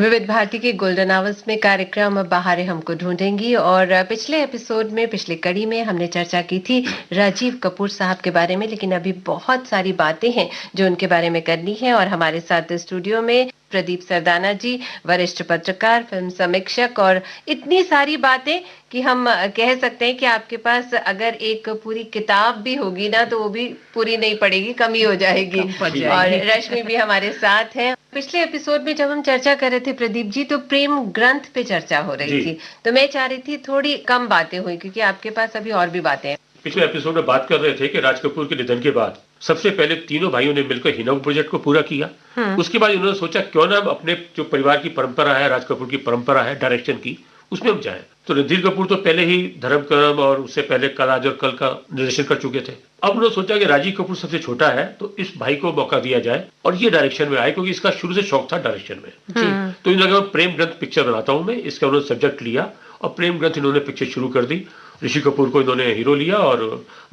विविध भारती के golden hours में कार्यक्रम बहारें हमको ढूंढेंगी और पिछले एपिसोड में पिछली कड़ी में हमने चर्चा की थी राजीव कपूर साहब के बारे में, लेकिन अभी बहुत सारी बातें हैं जो उनके बारे में करनी है। और हमारे साथ स्टूडियो में प्रदीप सरदाना जी, वरिष्ठ पत्रकार, फिल्म समीक्षक, और इतनी सारी बातें कि हम कह सकते हैं कि आपके पास अगर एक पूरी किताब भी होगी ना तो वो भी पूरी नहीं पड़ेगी, कमी हो जाएगी। और रश्मि भी हमारे साथ है। पिछले एपिसोड में जब हम चर्चा कर रहे थे प्रदीप जी, तो प्रेम ग्रंथ पे चर्चा हो रही थी, तो मैं चाह रही थी थोड़ी कम बातें हुई क्योंकि आपके पास अभी और भी बातें हैं। पिछले एपिसोड में बात कर रहे थे कि राज कपूर के निधन के बाद सबसे पहले तीनों भाइयों ने मिलकर हिना प्रोजेक्ट को पूरा किया। उसके बाद इन्होंने सोचा क्यों ना अपने जो परिवार की परंपरा है, राज कपूर की परंपरा है डायरेक्शन की, उसमें हम जाएं। तो रणधीर कपूर तो पहले ही धर्म करम और उससे पहले कल आज और कल का निर्देशन कर चुके थे। अब उन्होंने सोचा कि राजीव कपूर सबसे छोटा है तो इस भाई को मौका दिया जाए और ये डायरेक्शन में आए, क्योंकि इसका शुरू से शौक था डायरेक्शन में। तो इन लगा प्रेम ग्रंथ पिक्चर बनाता हूं मैं, इसका उन्होंने सब्जेक्ट लिया और प्रेम ग्रंथ इन्होंने पिक्चर शुरू कर दी। ऋषि कपूर को इन्होंने हीरो लिया और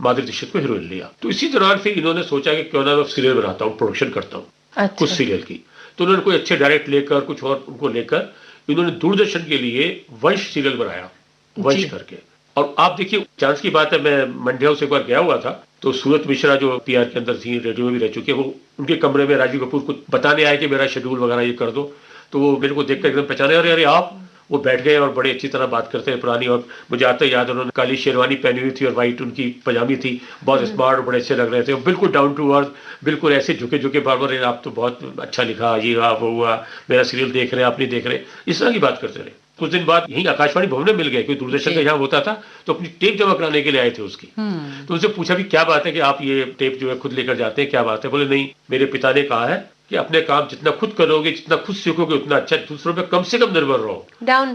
माधुरी दीक्षित को हीरोइन लिया। तो इसी दौरान फिर इन्होंने सोचा कि क्यों ना मैं सीरियल बनाता हूँ, प्रोडक्शन करता हूँ कुछ सीरियल की। तो उन्होंने कोई अच्छे डायरेक्ट लेकर कुछ और उनको लेकर इन्होंने दूरदर्शन के लिए वंश सीरियल बनाया, वंश करके। और आप देखिए चांस की बात है, मैं मंडी हाउस एक बार गया हुआ था, तो सूरत मिश्रा जो पीआर के अंदर थी, रेडियो में भी रह चुके, वो उनके कमरे में राजीव कपूर को बताने आए कि मेरा शेड्यूल वगैरह ये कर दो। तो वो मेरे को देखकर एकदम पहचाने, अरे अरे आप। वो बैठ गए और बड़े अच्छी तरह बात करते हैं पुरानी। और मुझे आता है याद, उन्होंने काली शेरवानी पहनी हुई थी और वाइट उनकी पजामी थी, बहुत स्मार्ट और बड़े अच्छे लग रहे थे, बिल्कुल डाउन टू अर्थ, बिल्कुल ऐसे झुके झुके बार बार, आप तो बहुत अच्छा लिखा, ये हुआ वो हुआ, मेरा सीरियल देख रहे हैं आप नहीं देख रहे, इस तरह की बात करते रहे। कुछ दिन बाद यही आकाशवाणी भवन में मिल गए, क्योंकि दूरदर्शन का यहाँ होता था, तो अपनी टेप जमा कराने के लिए आए थे उसकी। तो उनसे पूछा भी क्या बात है कि आप ये टेप जो है खुद लेकर जाते हैं, क्या बात है? बोले नहीं, मेरे पिता ने कहा है कि अपने काम जितना खुद करोगे, जितना खुद सीखोगे उतना अच्छा, दूसरों पे कम से कम निर्भर रहो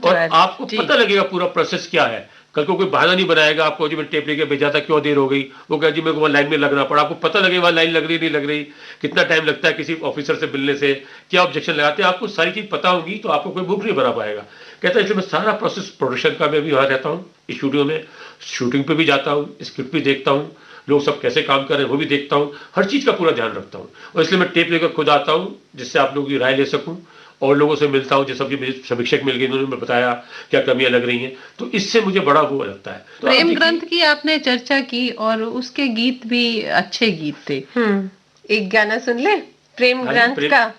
और आपको पता लगेगा पूरा प्रोसेस क्या है। कल को कोई बहाना नहीं बनाएगा आपको, जी मैं टेप लेके भेजा था, क्यों देर हो गई, वो कहे जी मेरे को वहां लाइन में लगना पड़ा। आपको पता लगे वहां लाइन लग रही नहीं लग रही, कितना टाइम लगता है किसी ऑफिसर से मिलने से, क्या ऑब्जेक्शन लगाते हैं, आपको सारी चीज पता होगी तो आपको कोई बुक नहीं बना पाएगा। कहता है इसलिए मैं सारा प्रोसेस प्रोडक्शन का मैं भी वहां रहता हूँ, स्टूडियो में शूटिंग पे भी जाता हूँ, स्क्रिप्ट भी देखता हूँ, लोग सब कैसे काम कर रहे हैं वो भी देखता हूँ, हर चीज का पूरा ध्यान रखता हूँ। और इसलिए मैं टेप लेकर खुद आता हूँ जिससे आप लोगों की राय ले सकूं, और लोगों से मिलता हूँ, जैसे मुझे समीक्षक मिल गए, उन्होंने बताया क्या कमियां लग रही हैं, तो इससे मुझे बड़ा वो लगता है। तो प्रेम ग्रंथ की आपने चर्चा की और उसके गीत भी अच्छे गीत थे। एक गाना सुन ले प्रेम ग्रंथ का।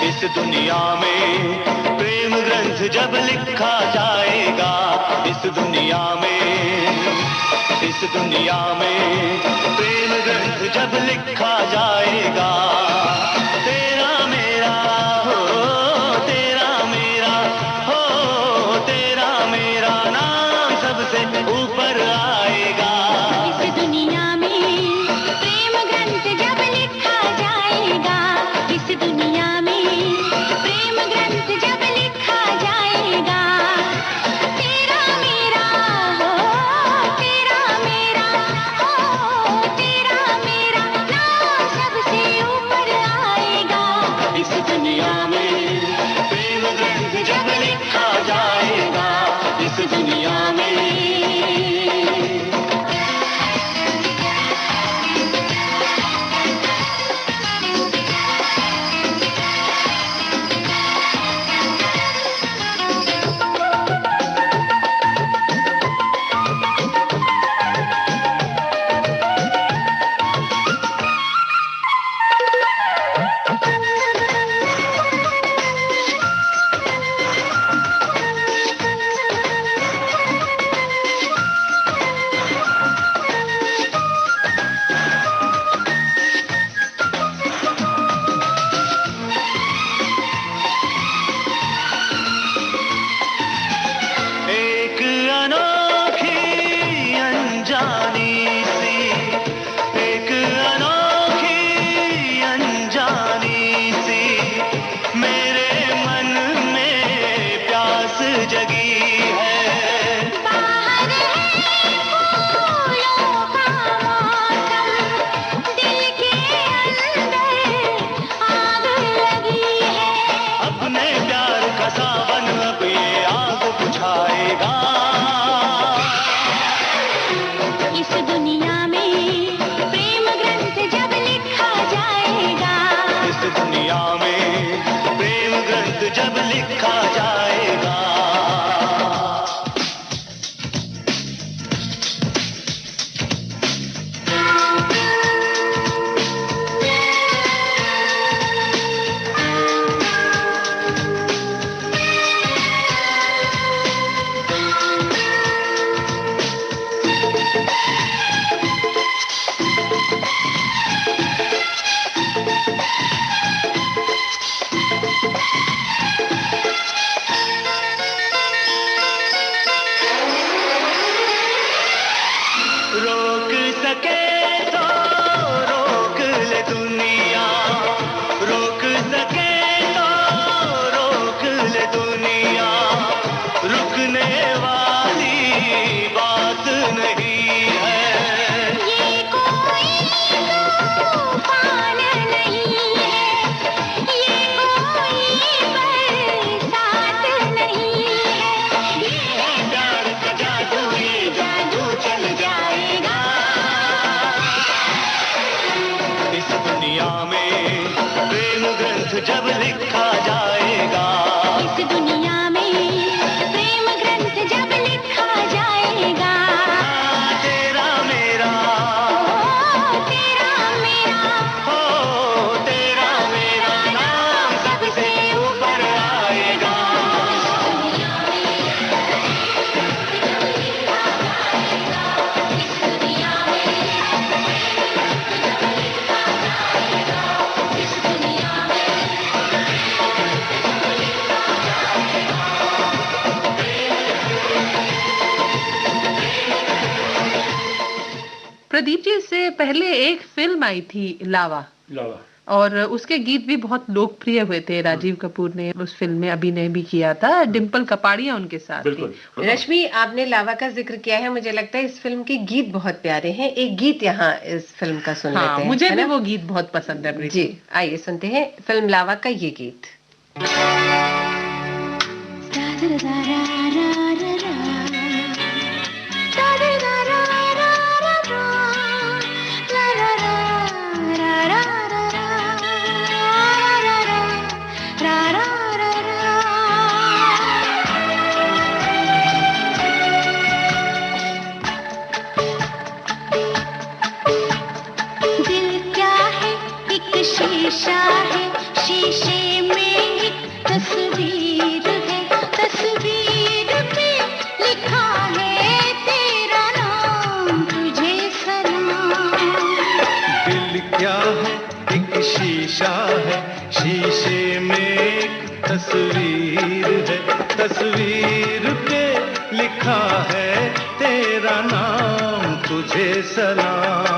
इस दुनिया में प्रेम ग्रंथ जब लिखा जाएगा, इस दुनिया में प्रेम ग्रंथ जब लिखा जाएगा, तेरा मेरा हो, तेरा मेरा हो, तेरा मेरा नाम सबसे ऊपर आएगा। इस दुनिया में प्रेम ग्रंथ जब लिखा जाएगा, इस दुनिया में प्रेम ग्रंथ जब लिखा जाएगा, तेरा मेरा हो, तेरा मेरा हो, तेरा मेरा नाम सबसे ऊपर आएगा। जगी है। बाहर है फूलों का मौसम, दिल के अंदर आग लगी है। अपने प्यार का सावन अब ये आग बुझाएगा। इस दुनिया में प्रेम ग्रंथ जब लिखा जाएगा, इस दुनिया में प्रेम ग्रंथ जब लिखा जाएगा। रोक सके तो रोक ले दुनिया, रोक सके तो रोक ले दुनिया, रुकने वाली बात नहीं है। ये कोई तूफान नहीं है, ये कोई बरसात नहीं है। ये प्यार का जादू, ये जादू चल जाएगा। इस दुनिया में प्रेम ग्रंथ जब लिखा जाएगा। इस दुनिया में प्रेम ग्रंथ जब लिखा जाएगा। तेरा मेरा ओ तेरा मेरा, हो, तेरा मेरा नाम सबसे ऊपर आएगा। प्रदीप जी, इससे पहले एक फिल्म आई थी लावा, लावा। और उसके गीत भी बहुत लोकप्रिय हुए थे। राजीव कपूर ने उस फिल्म में अभिनय भी किया था, डिम्पल कपाड़िया उनके साथ थी। बिल्कुल। रश्मि, आपने लावा का जिक्र किया है, मुझे लगता है इस फिल्म के गीत बहुत प्यारे हैं। एक गीत यहाँ इस फिल्म का सुन हाँ, लेते हैं, मुझे है भी ना? वो गीत बहुत पसंद है। जी, आइए सुनते हैं फिल्म लावा का ये गीत। दिल क्या है एक शीशा है, शीशे में एक तस्वीर है, तस्वीर पे लिखा है तेरा नाम, तुझे सलाम। दिल क्या है एक शीशा है, शीशे में एक तस्वीर है, तस्वीर पे लिखा है तेरा नाम, तुझे सलाम।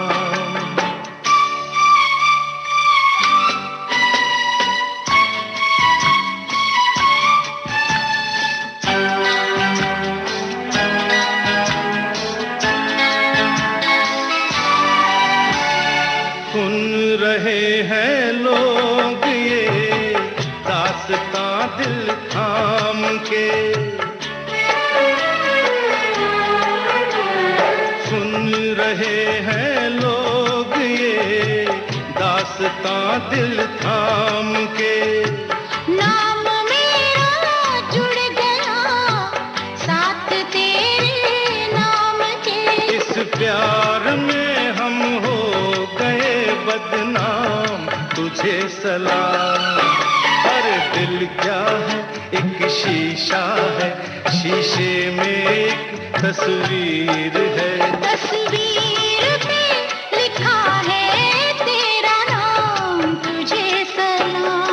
सुन रहे हैं लोग ये दास्तां दिल थाम के, सुन रहे हैं लोग ये दास्तां दिल थाम के। नाम मेरा जुड़ गया साथ तेरे नाम के, इस प्यार में हम हो गए बदनाम, तुझे सलाम। अरे दिल क्या है एक शीशा है, शीशे में एक तस्वीर है, तस्वीर पे लिखा है तेरा नाम, तुझे सलाम।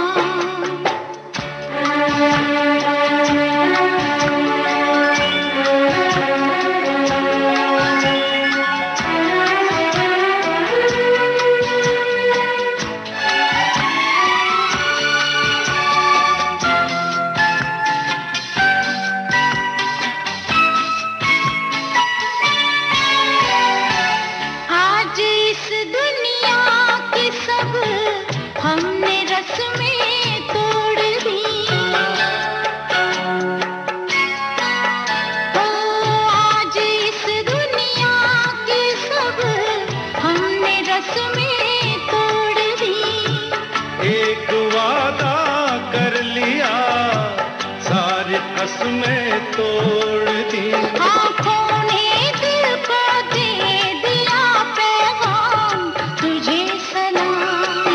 बस में तोड़ दी। आँखों ने दिल को दे दिया पैगाम, तुझे सलाम।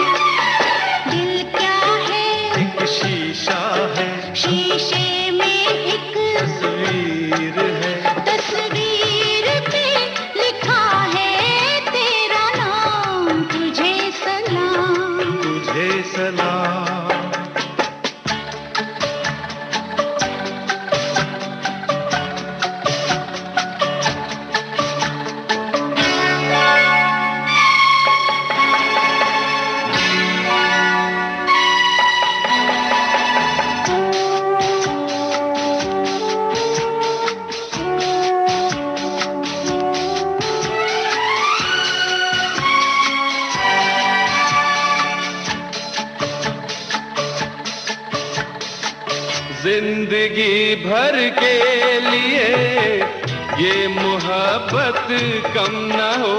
दिल क्या है? एक शीशा है, शीशे में एक तस्वीर है, तस्वीर पे लिखा है तेरा नाम, तुझे सलाम। तुझे सलाम। जिंदगी भर के लिए ये मोहब्बत कम न हो।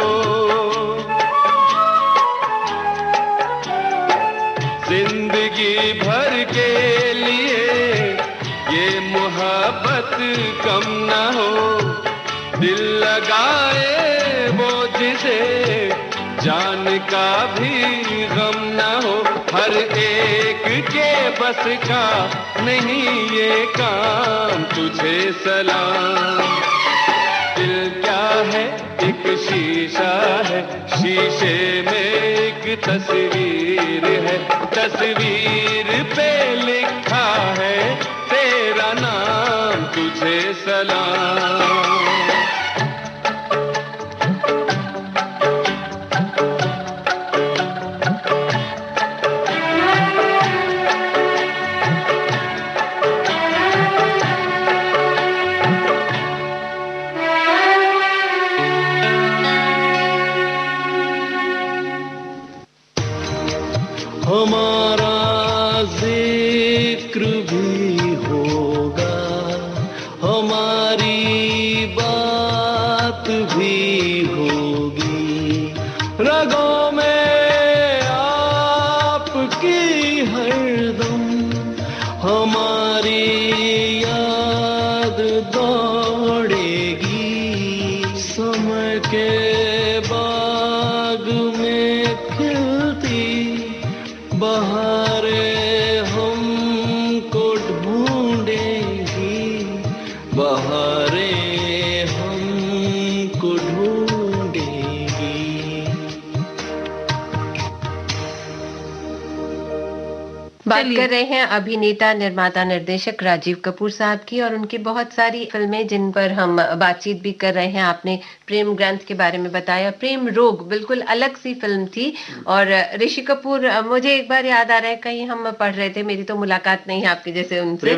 जिंदगी भर के लिए ये मोहब्बत कम न हो। दिल लगाए वो जिसे जान का भी गम न हो। हर एक के बस का नहीं ये काम, तुझे सलाम। दिल क्या है? एक शीशा है, शीशे में एक तस्वीर है, तस्वीर पे लिखा है तेरा नाम, तुझे सलाम। हमारा जिक्र भी होगा, हमारी बात भी होगी। रगों में आपकी हरदम हमारी याद दौड़ेगी। समय के बाग में खिलती बहारें हमको ढूंढेगी, बहारें हमको ढूंढेगी। बात कर रहे हैं अभिनेता, निर्माता, निर्देशक राजीव कपूर साहब की और उनकी बहुत सारी फिल्में जिन पर हम बातचीत भी कर रहे हैं। आपने प्रेम ग्रंथ के बारे में बताया, प्रेम रोग बिल्कुल अलग सी फिल्म थी। और ऋषि कपूर, मुझे एक बार याद आ रहा है कहीं हम पढ़ रहे थे, मेरी तो मुलाकात नहीं है आपके जैसे उनसे,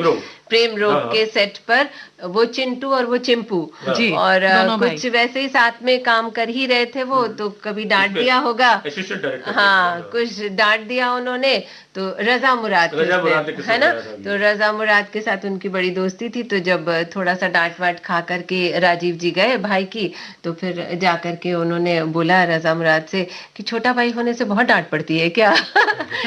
प्रेम रोग के सेट पर वो चिंटू और वो चिंपू जी, और दोनों भाई। कुछ वैसे ही साथ में काम कर ही रहे थे वो, तो कभी डांट दिया होगा, असिस्टेंट डायरेक्टर हाँ कुछ डांट दिया उन्होंने, तो रजा मुराद थे रजा मुराद उसमें, के है ना, साथ आया था। तो रजा मुराद के साथ उनकी बड़ी दोस्ती थी। तो जब थोड़ा सा डांट वाट खा करके राजीव जी गए भाई की, तो फिर जा करके उन्होंने बोला रजा मुराद से कि छोटा भाई होने से बहुत डांट पड़ती है क्या?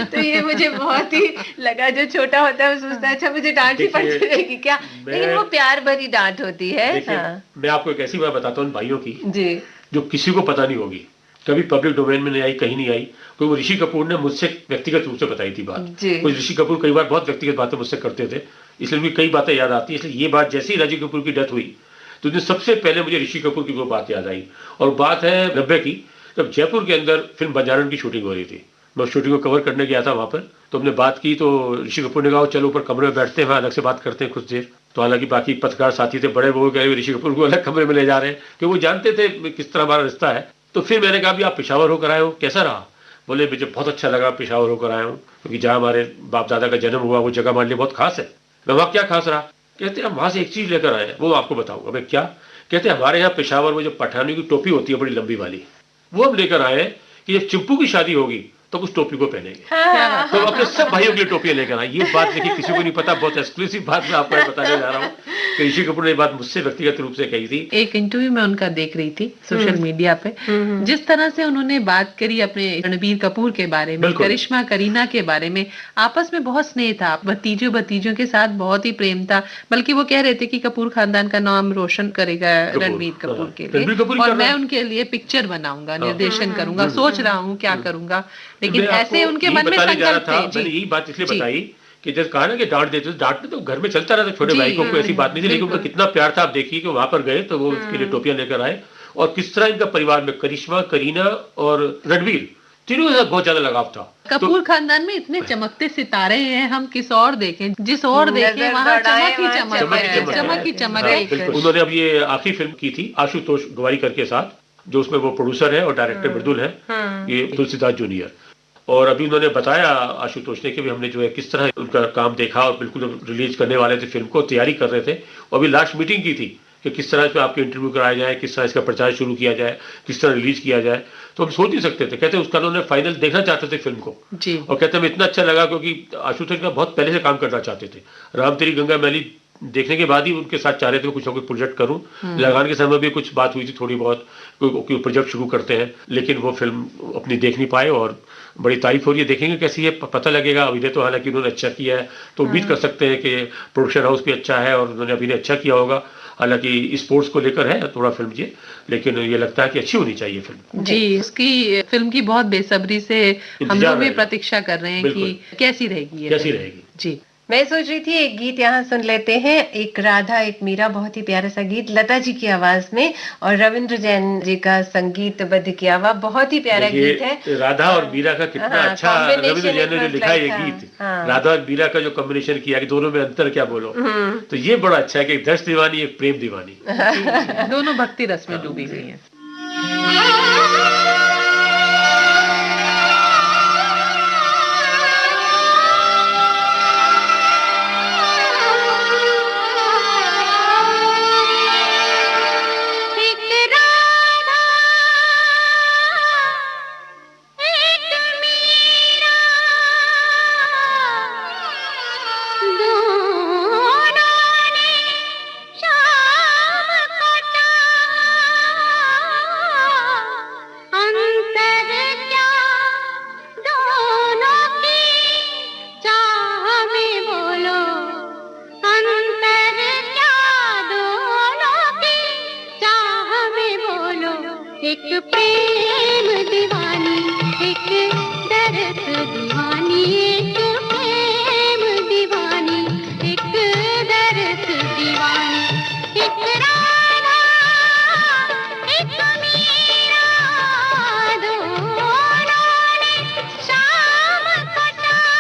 तो ये मुझे बहुत ही लगा, जो छोटा होता है वो सोचता है अच्छा मुझे डांट ही पड़ती रहेगी क्या, लेकिन वो प्यार भरी डांट होती है। हाँ मैं आपको एक ऐसी बात बताता हूँ भाइयों की, जी, जो किसी को पता नहीं होगी, कभी पब्लिक डोमेन में नहीं आई, कहीं नहीं आई, क्योंकि वो ऋषि कपूर ने मुझसे व्यक्तिगत रूप से बताई थी बात। जी। कुछ ऋषि कपूर कई बार बहुत व्यक्तिगत बातें मुझसे करते थे, इसलिए उनकी कई बातें याद आती है। इसलिए ये बात जैसे ही राजीव कपूर की डेथ हुई तो उसने सबसे पहले मुझे ऋषि कपूर की वो बात याद आई। और बात है 90 की, जब जयपुर के अंदर फिल्म बंजारन की शूटिंग हो रही थी। मैं उस शूटिंग को कवर करने गया था वहां पर, तो हमने बात की, तो ऋषि कपूर ने कहा चलो ऊपर कमरे में बैठते हैं, वहां अलग से बात करते हैं कुछ देर। तो हालांकि बाकी पत्रकार साथी थे बड़े, वो कह रहे ऋषि कपूर को अलग कमरे में ले जा रहे हैं, क्योंकि वो जानते थे किस तरह हमारा रिश्ता है। तो फिर मैंने कहा भी आप पेशावर होकर आए हो, कैसा रहा? बोले मुझे बहुत अच्छा लगा, पेशावर होकर आया हूँ, क्योंकि जहाँ हमारे बाप दादा का जन्म हुआ वो जगह हमारे लिए बहुत खास है। मैं वहाँ क्या खास रहा? कहते हैं हम वहां से एक चीज लेकर आए हैं, वो आपको बताऊंगा। मैं क्या? कहते हैं हमारे यहाँ पेशावर में जो पठानी की टोपी होती है बड़ी लंबी वाली, वो हम लेकर आए हैं कि जब चिंपू की शादी होगी तो उस टोपी को पहनेंगे। तो अपने सब भाइयों के लिए टोपियां लेकर आए। ये बात देखिए किसी को नहीं पता, बहुत एक्सक्लूसिव बात मैं आपको बताने जा रहा हूँ। कि ऋषि कपूर ने ये बात मुझसे व्यक्तिगत रूप से कही थी। एक इंटरव्यू में उनका देख रही थी सोशल मीडिया पे, जिस तरह से उन्होंने बात करी अपने रणबीर कपूर के बारे में, बिल्कुल। करिश्मा करीना के बारे में, आपस में बहुत स्नेह था, भतीजों के साथ बहुत ही प्रेम था। बल्कि वो कह रहे थे कि कपूर खानदान का नाम रोशन करेगा रणबीर कपूर के रणबीर लिए, कपूर और क्या मैं नाम? उनके लिए पिक्चर बनाऊंगा, निर्देशन करूंगा, सोच रहा हूँ क्या करूंगा। लेकिन मैं ऐसे आपको उनके यही मन में बताने जा रहा संकल्प था, थे। मैंने जी, यही बात इसलिए जी। बताई कि जैसे कहा ना कि डांट देते थे, डांट तो घर में चलता रहता, छोटे जी, भाई को कोई ऐसी बात नहीं थी, लेकिन उनका बिल्कुल। कितना प्यार था। आप देखिए कि वहां पर गए तो वो उसके लिए टोपियां लेकर आए, और किस तरह इनका परिवार में करिश्मा, करीना और रणवीर तीनों के साथ बहुत ज्यादा लगाव था। कपूर खानदान में इतने चमकते सितारे हैं, हम किस और देखें, जिस और देखें नजर वहाँ दौड़ाएं, चमक ही वहाँ चमक चमक ही है, चमक चमक ही है। चमक हाँ, है। बिल्कुल। उन्होंने अब ये आखिरी फिल्म की थी आशुतोष गोवारिकर के साथ, जो उसमें वो प्रोड्यूसर है और डायरेक्टर मृदुल है, ये तुलसीदास जूनियर। और अभी उन्होंने बताया आशुतोष ने कि भी हमने जो है किस तरह उनका काम देखा, और बिल्कुल रिलीज करने वाले थे फिल्म को, तैयारी कर रहे थे, और अभी लास्ट मीटिंग की थी कि किस तरह इसमें आपके इंटरव्यू कराया जाए, किस तरह इसका प्रचार शुरू किया जाए, किस तरह रिलीज किया जाए। तो हम सोच नहीं सकते थे, कहते उसका उन्होंने फाइनल देखना चाहते थे फिल्म को, जी। और कहते हमें इतना अच्छा लगा क्योंकि आशुतोष का बहुत पहले से काम करना चाहते थे। राम तेरी गंगा मैली देखने के बाद ही उनके साथ चाह रहे थे कुछ ना कुछ प्रोजेक्ट करूं। लगान के समय भी कुछ बात हुई थी थोड़ी बहुत, कोई प्रोजेक्ट शुरू करते हैं, लेकिन वो फिल्म अपनी देख नहीं पाए, और बड़ी तारीफ हो रही है, देखेंगे कैसी है, पता लगेगा। अभिनय तो हालांकि उन्होंने अच्छा किया है, तो उम्मीद कर सकते हैं कि प्रोडक्शन हाउस भी अच्छा है और उन्होंने अभिनय अच्छा किया होगा। हालांकि स्पोर्ट्स को लेकर है थोड़ा फिल्म ये, लेकिन ये लगता है कि अच्छी होनी चाहिए फिल्म। जी, इसकी फिल्म की बहुत बेसब्री से हम इंतजार लोग भी रहेगा। प्रतीक्षा कर रहे हैं कि बिल्कुल। कैसी रहेगी ये कैसी फिल्म। रहेगी। जी। मैं सोच रही थी एक गीत यहाँ सुन लेते हैं, एक राधा एक मीरा, बहुत ही प्यारा सा गीत लता जी की आवाज में और रविंद्र जैन जी का संगीतबद्ध किया हुआ बहुत ही प्यारा देखिए, गीत है। राधा और मीरा का कितना हाँ, अच्छा combination रविंद्र जैन ने जो it was लिखा है ये like, गीत, हाँ। राधा और मीरा का जो कॉम्बिनेशन किया कि दोनों में अंतर क्या बोलो, तो ये बड़ा अच्छा है कि एक दर्श दीवानी एक प्रेम दीवानी। दोनों भक्ति रस में डूबी हुई हैं। एक राधा एक मीरा, दोनों ने शाम को चाहा, अंतर क्या दोनों की चाह में बोलो, अंतर क्या दोनों की चाह में बोलो। एक प्रेम दीवानी एक दर्द दीवानी, एक प्रेम दीवानी एक दर्द दीवानी। एक राधा एक मीरा, दोनों ने शाम को चाहा,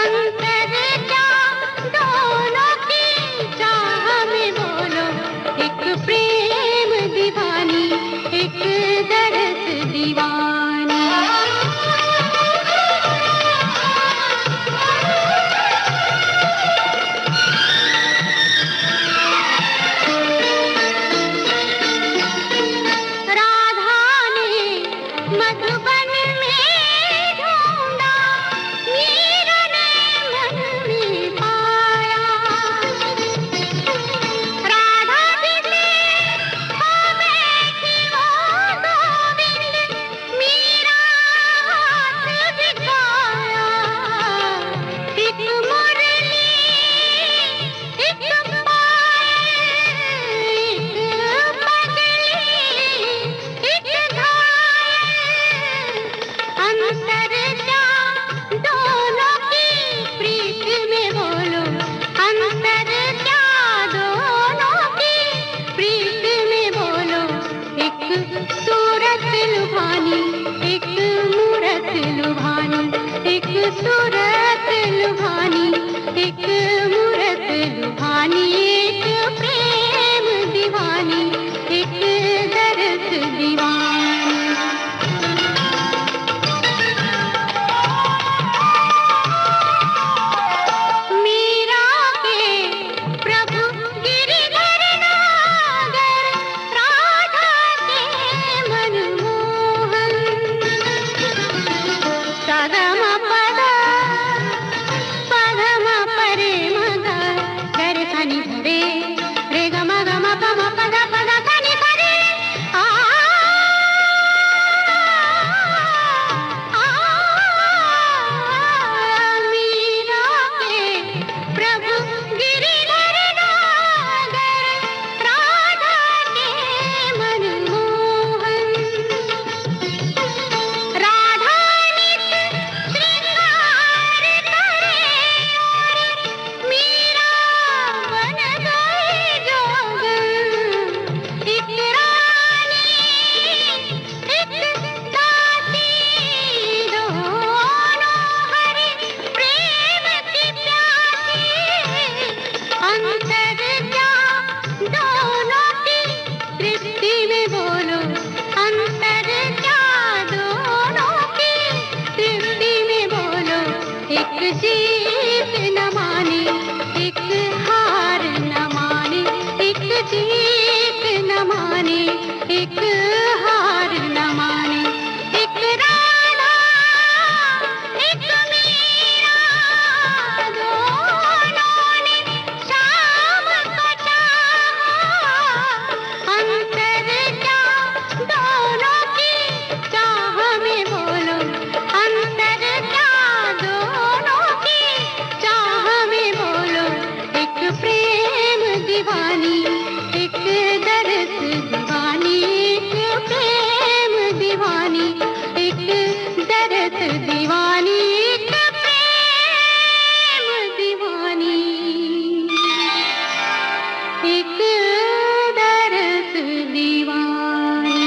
अंतर क्या दोनों की चाह में बोलो। एक प्रेम दीवानी एक दर्द दीवानी। राधा ने मधुबन में ढूंढा, मीरा ने मन में पाया। राधा दिले खो बैठी वो गोविंद, मीरा हाथ दिखाया। एक मुरली एक पायल, एक पगली एक घायल, अंतर क्या दोनों की प्रीत में बोलो, अंतर क्या दोनों की प्रीत में बोलो। एक सूरत लुभानी एक मूरत लुभानी, एक सूरत लुभानी एक मूरत लुभानी, एक प्रेम दीवानी एक दर्द दीवानी। मीरा के प्रभु गिरिधर नागर, राधा के मनमोहन। सदम पद अंतर क्या दोनों की दृष्टि में बोलो, अंतर क्या दोनों की दृष्टि में बोलो। एक जीत न माने, एक हार न माने, एक जीत न माने, एक हार न माने। एक राधा, एक मीरा, दोनों ने शाम को चाहा। अंतर क्या दोनों की चाह में बोलो, अंतर क्या दोनों की चाह में बोलो। एक प्रेम दीवानी, एक दर्द दीवानी, एक प्रेम दीवानी, एक दर्द दीवानी, एक प्रेम दीवानी, एक दर्द दीवानी।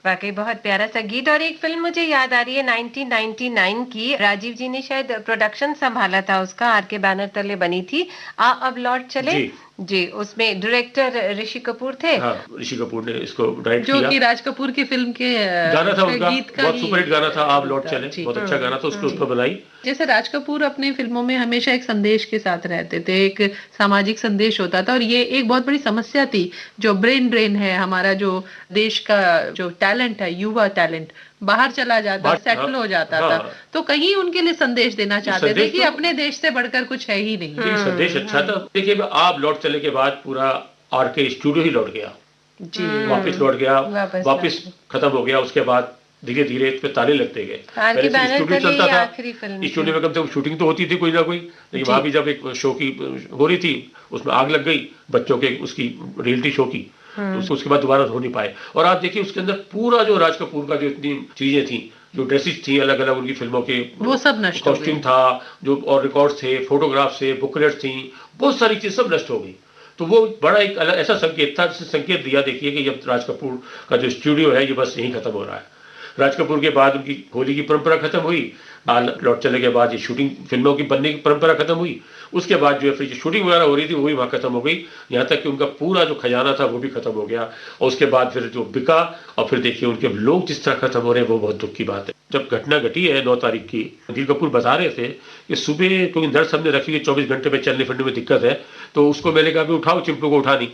वाकई बहुत प्यारा सा गीत। और एक फिल्म मुझे याद आ रही है 1999 की, राजीव जी ने शायद प्रोडक्शन संभाला था उसका, आर के बैनर तले बनी थी, आ अब लौट चले जी। जी। उसमें डायरेक्टर ऋषि कपूर थे। हाँ, ऋषि कपूर ने इसको डायरेक्ट जो किया। कि राज कपूर की फिल्म के गाना था उनका, गीत का बहुत ही सुपरहिट गाना था, आप लौट था, चले, जी। बहुत अच्छा गाना था, उसको उस पर बनाई। जैसे राज कपूर अपने फिल्मों में हमेशा एक संदेश के साथ रहते थे, एक सामाजिक संदेश होता था, और ये एक बहुत बड़ी समस्या थी जो ब्रेन ड्रेन है हमारा, जो देश का जो टैलेंट है, युवा टैलेंट बाहर चला जाता, सेटल हो जाता था, तो कहीं उनके लिए संदेश देना चाहते थे कि अपने देश से बढ़कर कुछ है ही नहीं। ये संदेश अच्छा था। देखिए, आप लौट चले के बाद पूरा आर के स्टूडियो ही लौट गया जी, वापस लौट गया, वापस खत्म हो गया। उसके बाद धीरे धीरे इस पे ताले लगते गए। आर के बैनर स्टूडियो तले चलता था, आखिरी फिल्म स्टूडियो में कम से कम शूटिंग तो होती थी कोई ना कोई, लेकिन वहां भी जब एक शो की हो रही थी, उसमें आग लग गई बच्चों के, उसकी रियलिटी शो की, तो उसके बाद दोबारा हो नहीं पाए। और आप देखिए उसके अंदर पूरा जो राज कपूर का जो इतनी चीजें थी, जो ड्रेसेस थी अलग अलग उनकी फिल्मों के, वो सब नष्ट हो गए। कॉस्ट्यूम था, जो और रिकॉर्ड्स थे, फोटोग्राफ थे, बुकलेट्स थी, बहुत सारी चीज सब नष्ट हो गई। तो वो बड़ा एक अलग ऐसा संकेत था, जिससे संकेत दिया देखिए कि जब राज कपूर का जो स्टूडियो है ये बस यहीं खत्म हो रहा है। राज कपूर के बाद उनकी होली की परंपरा खत्म हुई, लौट चले के बाद ये शूटिंग फिल्मों की बनने की परंपरा खत्म हुई, उसके बाद जो है फिर शूटिंग वगैरह हो रही थी वो भी वहाँ खत्म हो गई, यहाँ तक कि उनका पूरा जो खजाना था वो भी खत्म हो गया। और उसके बाद फिर जो बिका, और फिर देखिए उनके लोग जिस तरह खत्म हो रहे हैं, वो बहुत दुख की बात है। जब घटना घटी है 9 तारीख की, रणधीर कपूर बता रहे थे कि सुबह क्योंकि नर्स हमने रखी है 24 घंटे में चलने फिरने में दिक्कत है, तो उसको मैंने कहा भी उठाओ, चिंपू को उठा नहीं,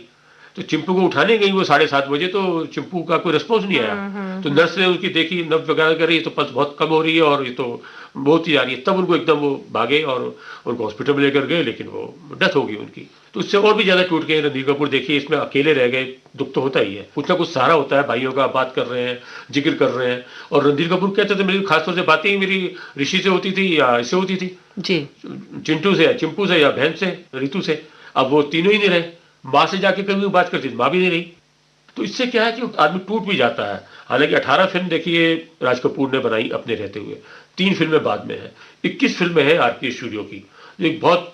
तो चिंपू को उठाने गई वो 7:30 बजे, तो चिंपू का कोई रिस्पॉन्स नहीं आया। तो नर्स ने उनकी देखी, नब्ज वगैरह कर रही है, तो पल्स बहुत कम हो रही है और ये तो बहुत ही आ रही है, तब उनको एकदम वो भागे और उनको हॉस्पिटल में लेकर गए, लेकिन वो डेथ हो गई उनकी। तो इससे और भी ज्यादा टूट गए रणधीर कपूर। देखिए इसमें अकेले रह गए, दुख तो होता ही है, कुछ ना कुछ सहारा होता है, भाइयों का बात कर रहे हैं, जिक्र कर रहे हैं। और रणधीर कपूर कहते थे मेरी खासतौर से बातें मेरी ऋषि से होती थी या इससे होती थी, जी, चिंटू से या चिंपू से या बहन से रितु से। अब वो तीनों ही नहीं रहे, माँ से जाके कभी बात करती थी, माँ भी नहीं रही। तो इससे क्या है कि आदमी टूट भी जाता है। हालांकि 18 फिल्म देखिए राज कपूर ने बनाई अपने रहते हुए, 3 फिल्में बाद में है, 21 फिल्में हैं आर के स्टूडियो की। एक बहुत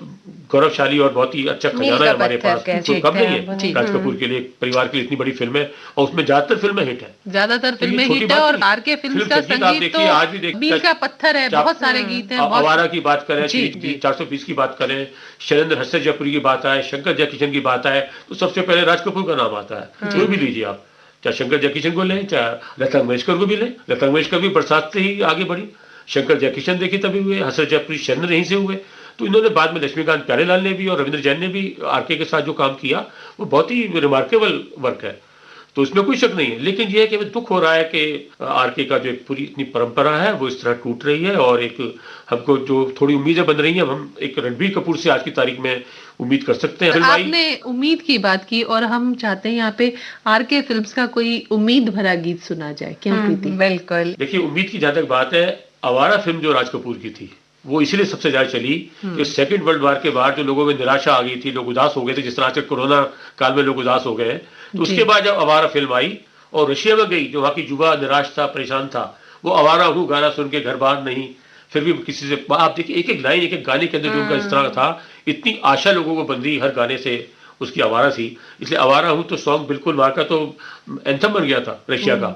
गौरवशाली और बहुत ही अच्छा खजाना है हमारे पास, कोई कम नहीं है राज कपूर के लिए, परिवार के लिए इतनी बड़ी फिल्म है, और उसमें ज्यादातर फिल्में हिट है, ज्यादातर फिल्में हिट है। और आर के फिल्म का संगीत तो आज भी मील का पत्थर है, बहुत सारे गीत हैं। आवारा की बात करें, 420 की बात करें, शैलेंद्र हसन जयपुरी की बात आए, शंकर जयकिशन की बात आए, तो सबसे पहले राज कपूर का नाम आता है। कोई भी लीजिए आप, चाहे शंकर जयकिशन को लें, चाहे लता मंगेशकर को भी लें। लता मंगेशकर भी बरसात से ही आगे बढ़ी, शंकर जयकिशन देखी तभी हुए, हसन जयपुरी शैलेंद्र यहीं से हुए। तो इन्होंने बाद में लक्ष्मीकांत प्यारेलाल ने भी और रविंद्र जैन ने भी आरके के साथ जो काम किया वो बहुत ही रिमार्केबल वर्क है, तो इसमें कोई शक नहीं है। लेकिन यह है कि दुख हो रहा है कि आरके का जो एक पूरी इतनी परंपरा है वो इस तरह टूट रही है, और एक हमको जो थोड़ी उम्मीदें बन रही हैं, हम एक रणबीर कपूर से आज की तारीख में उम्मीद कर सकते हैं। आपने उम्मीद की बात की, और हम चाहते हैं यहाँ पे आरके फिल्म्स का कोई उम्मीद भरा गीत सुना जाए। क्या प्रीति? बिल्कुल। देखिए उम्मीद की जहां तक बात है, आवारा फिल्म जो राज कपूर की थी वो इसलिए सबसे ज्यादा चली कि सेकंड वर्ल्ड वॉर के बाद जो लोगों में निराशा आ गई थी, लोग उदास हो गए थे, जिस तरह से कोरोना काल में लोग उदास हो गए, तो उसके बाद जब आवारा फिल्म आई और रशिया में गई, जो वहां की युवा निराश था, परेशान था, वो आवारा हूँ गाना सुन के घर बार नहीं, फिर भी किसी से आप देखिए एक एक लाइन, एक एक गाने के अंदर जो उनका इस तरह था, इतनी आशा लोगों को बन रही हर गाने से, उसकी आवारा थी। इसलिए आवारा हूँ तो सॉन्ग बिल्कुल वहां का तो एंथम बन गया था रशिया का।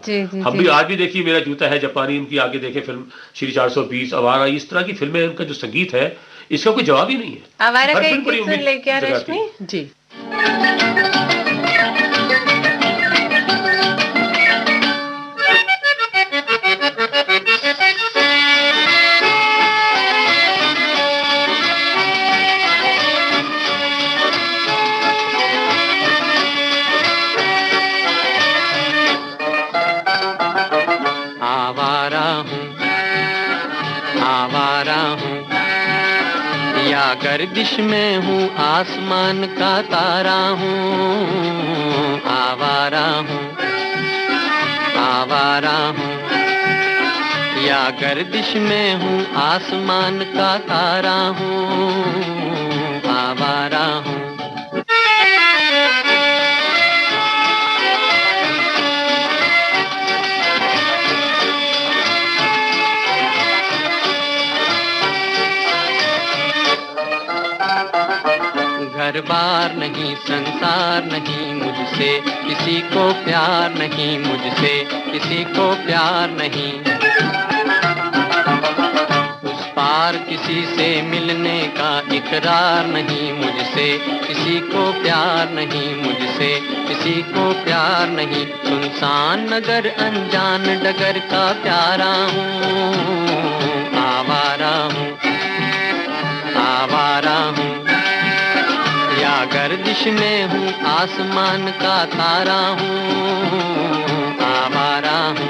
हम भी आज भी देखिए मेरा जूता है जापानी, उनकी आगे देखें फिल्म श्री 420, आवारा, इस तरह की फिल्में, उनका जो संगीत है इसका कोई जवाब ही नहीं है। आवारा हर का फिल्म एक बड़ी गीत सुन उम्मीद ले क्या जगाती है। रश्मि? जी। आवारा हूँ, आवारा हूँ, या गर्दिश में हूँ, आसमान का तारा हूँ। आवारा हूँ, आवारा हूँ, या गर्दिश में हूँ, आसमान का तारा हूँ। आवारा हूँ। घर बार नहीं, संसार नहीं, मुझसे किसी को प्यार नहीं, मुझसे किसी को प्यार नहीं। उस पार किसी से मिलने का इकरार नहीं, मुझसे किसी को प्यार नहीं, मुझसे किसी को प्यार नहीं। सुनसान नगर अनजान डगर का प्यारा हूँ। आवारा हूँ, आवारा हूँ, या गर्दिश में हूँ, आसमान का तारा हूँ। आवारा हूँ।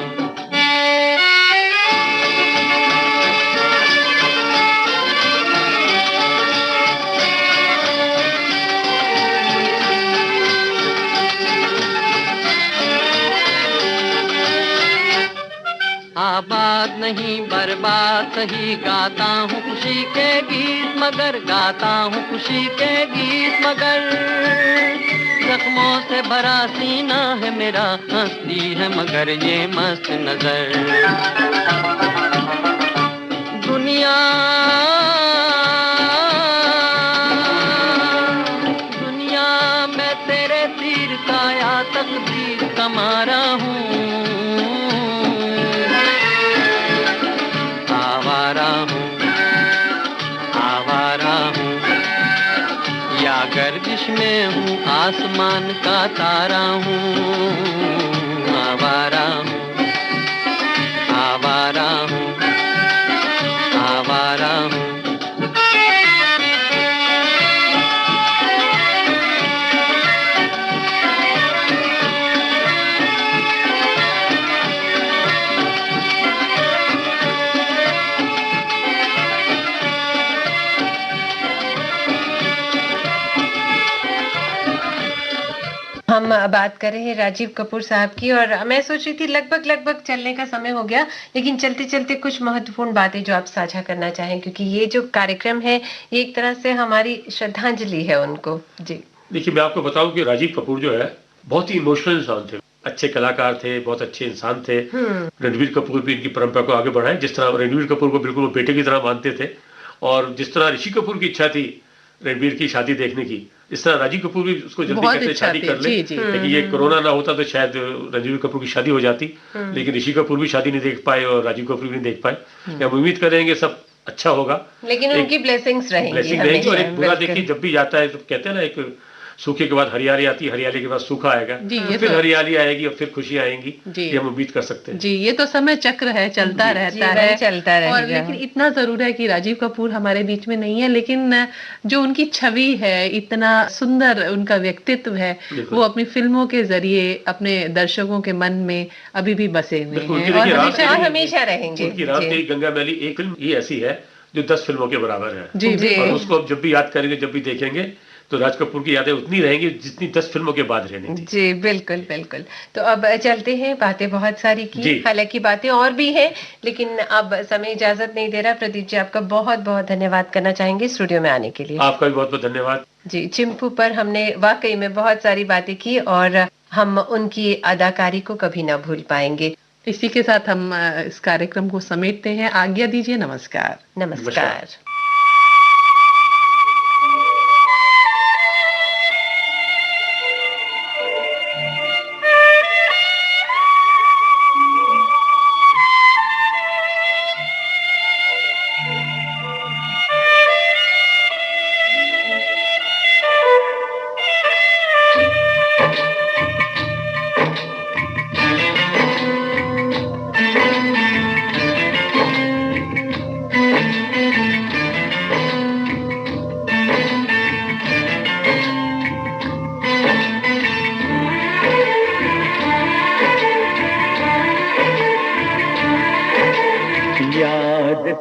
आबाद नहीं बर्बाद सही, गाता हूँ खुशी के गीत मगर, गाता हूँ खुशी के गीत मगर। जख्मों से भरा सीना है मेरा, हंसती है मगर ये मस्त नजर। दुनिया दुनिया मैं तेरे तीर का या तकदीर का मारा हूँ। आवारा हूँ, आवारा हूँ, या गर्दिश में हूँ, आसमान का तारा हूँ। आवारा हूँ, आवारा हूँ, आवारा हूँ। हम बात कर रहे हैं राजीव कपूर साहब की, और मैं सोच रही थी लगभग लगभग चलने का समय हो गया, लेकिन चलते चलते कुछ महत्वपूर्ण बातें जो आप साझा करना चाहें, क्योंकि ये जो कार्यक्रम है ये एक तरह से हमारी श्रद्धांजलि है उनको। जी देखिए, मैं आपको बताऊं कि राजीव कपूर जो है बहुत ही इमोशनल इंसान थे, अच्छे कलाकार थे, बहुत अच्छे इंसान थे। रणबीर कपूर भी इनकी परंपरा को आगे बढ़ाए। जिस तरह रणबीर कपूर को बिल्कुल वो बेटे की तरह मानते थे, और जिस तरह ऋषि कपूर की इच्छा थी रणबीर की शादी देखने की, इस तरह राजीव कपूर भी उसको जल्दी बहुत कहते इच्छा शादी थी, कर ले। जी, जी। लेकिन ये कोरोना ना होता तो शायद रणबीर कपूर की शादी हो जाती, लेकिन ऋषि कपूर भी शादी नहीं देख पाए और राजीव कपूर भी नहीं देख पाए। हम उम्मीद करेंगे सब अच्छा होगा, लेकिन उनकी ब्लेसिंग्स रहेंगी ब्लेसिंग रहेगी। और हमेशा, एक बुरा बिल्कुल। देखिए जब भी जाता है तो कहते हैं ना, एक सूखे के बाद हरियाली आती है, हरियाली के बाद सूखा आएगा, जी, ये फिर तो- हरियाली आएगी और फिर खुशी आएंगी। जी। ये हम उम्मीद कर सकते हैं। जी, ये तो समय चक्र है, चलता रहता जीवन है, चलता रहेगा। और लेकिन इतना जरूर है कि राजीव कपूर हमारे बीच में नहीं है, लेकिन जो उनकी छवि है, इतना सुंदर उनका व्यक्तित्व है, बिल्कुल। वो अपनी फिल्मों के जरिए अपने दर्शकों के मन में अभी भी बसे हुए बिल्कुल, हैं, उनकी और देखिए, हमेशा रात और तेरी- हमेशा रहेंगे। उनकी रात जी। तेरी गंगा मैली एक फिल्म ही ऐसी है जो 10 फिल्मों के बराबर है। जी, जी। और उसको अब जब भी याद करेंगे, जब भी देखेंगे, तो राज कपूर की यादें उतनी रहेंगी जितनी 10 फिल्मों के बाद रहनी थी। जी बिल्कुल बिल्कुल। तो अब चलते हैं, बातें बहुत सारी की, जी। हालांकि बातें और भी हैं, लेकिन अब समय इजाजत नहीं दे रहा। प्रदीप जी, आपका बहुत बहुत धन्यवाद करना चाहेंगे स्टूडियो में आने के लिए। आपका भी बहुत बहुत धन्यवाद। जी, चिंपू पर हमने वाकई में बहुत सारी बातें की, और हम उनकी अदाकारी को कभी ना भूल पाएंगे। इसी के साथ हम इस कार्यक्रम को समेटते हैं। आज्ञा दीजिए, नमस्कार। नमस्कार।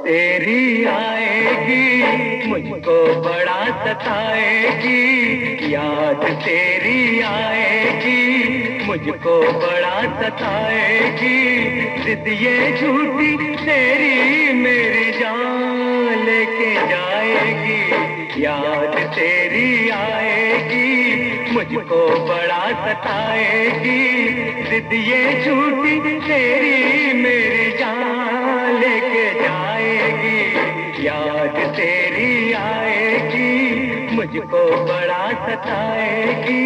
तेरी आएगी मुझको बड़ा सताएगी, याद तेरी आएगी मुझको बड़ा सताएगी, जिद ये झूठी तेरी मेरी जान लेके जाएगी, याद तेरी आएगी मुझको बड़ा सताएगी, जिद ये झूठी तेरी मेरी जान लेके जाएगी, याद तेरी आएगी मुझको बड़ा सताएगी।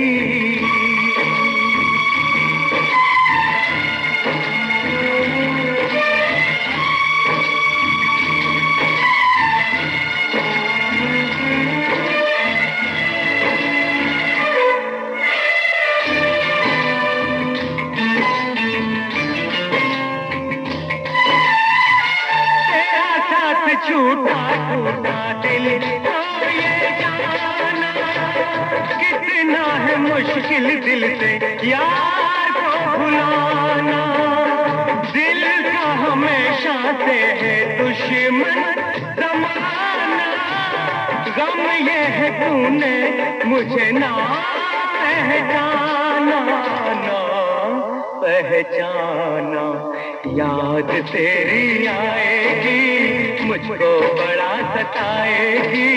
छूटा टूटा दिल तो ये जाना कितना है मुश्किल दिल से यार को भुलाना, दिल का हमेशा से है दुश्मन जमाना, गम ये है तूने मुझे ना पहचाना, ना पहचाना, याद तेरी आएगी मुझको बड़ा सताएगी,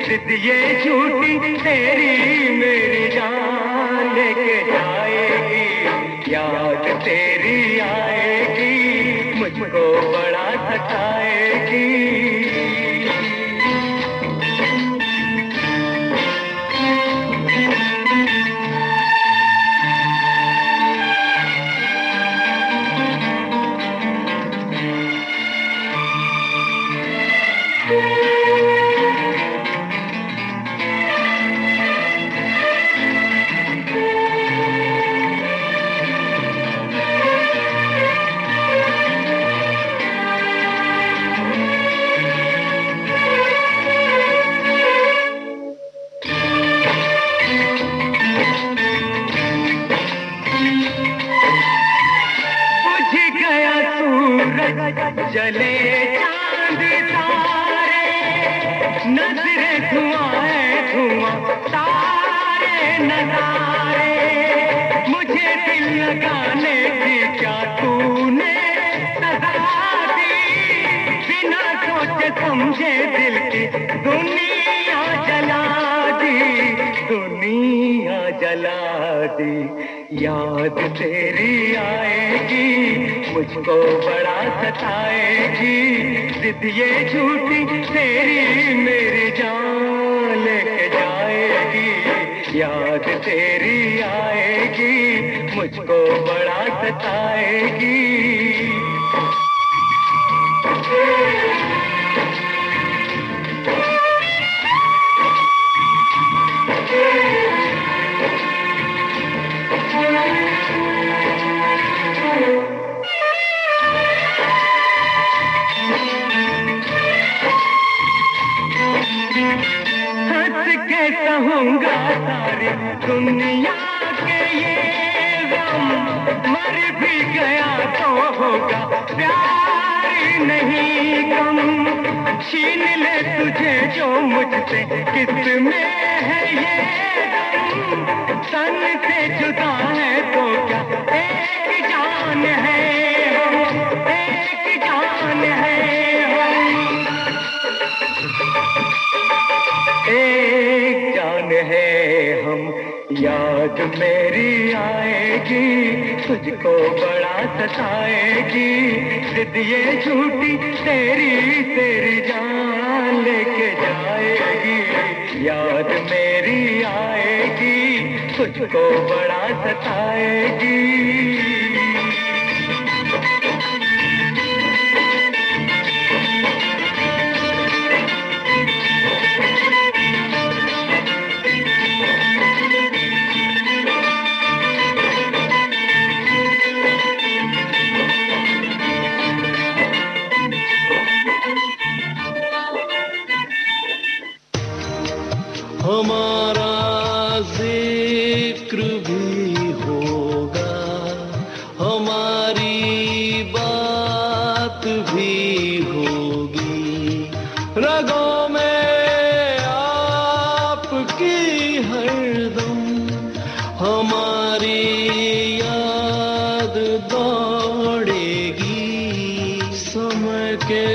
जिद ये झूठी तेरी मेरी जान लेके जाएगी, याद तेरी आएगी मुझको बड़ा सताएगी। जले चांद तारे नजरे धुआं धुआं तारे नजारे, मुझे दिल लगाने की क्या तूने सजा दी, बिना सोचे समझे दिल की दुनिया जला दी, दुनिया जला दी, याद तेरी आएगी मुझको बड़ा सताएगी, जिद ये झूठी तेरी मेरी जान लेके जाएगी, याद तेरी आएगी मुझको बड़ा सताएगी। कहूँगा सारी दुनिया के ये गम, मर भी गया तो होगा प्यार नहीं कम, छीन ले तुझे जो मुझसे किसमें है ये गम, तन से जुदा है तो क्या एक जान है हम, एक जान है हम, एक जान है हम, याद मेरी आएगी तुझको बड़ा सताएगी, जिद ये झूठी तेरी तेरी जान लेके जाएगी, याद मेरी आएगी तुझको बड़ा सताएगी। हमारा जिक्र भी होगा, हमारी बात भी होगी, हरदम हमारी याद दौड़ेगी समय के